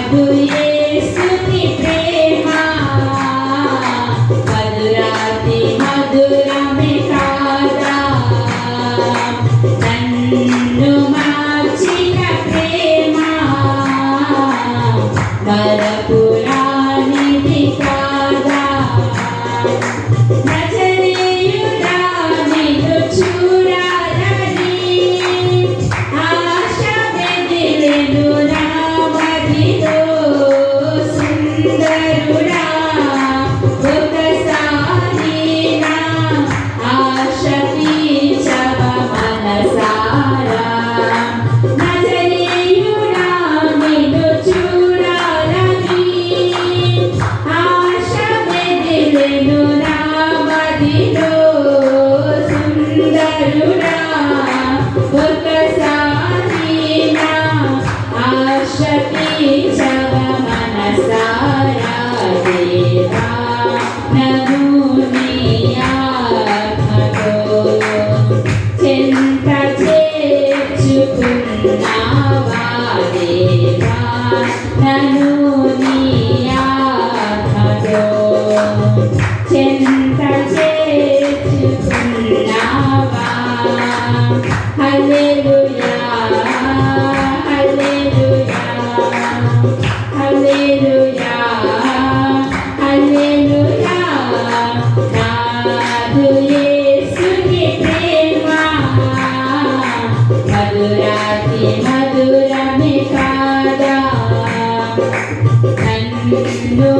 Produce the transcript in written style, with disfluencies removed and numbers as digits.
యేసుని ప్రేమ మధురాతి మధురమే కాదా నన్ను మార్చిన ప్రేమ మరపురానిది కాదా నజరేయుడా నిన్ను చూడాలని ఆశ మెదిలెను నా మదిలో సుందరుడా ఒకసారి నా ఆశ తీర్చవ మనసారా నజరేయుడా నిన్ను చూడాలని ఆశ మెదిలెను నా మదిలో సుందరుడా ఒకసారి నా ఆశ తీర్చవ మనసారా దేవా నన్ను నీ ఆత్మతో చెంత చేర్చుకున్నావా దేవా నన్ను నీ ఆత్మతో చెంత చేర్చుకున్నావా హల్లెలూయా హల్లెలూయా హల్లెలూయా హల్లెలూయా నాదు యేసుని ప్రేమ మధురాతి మధురమే కాదా నన్ను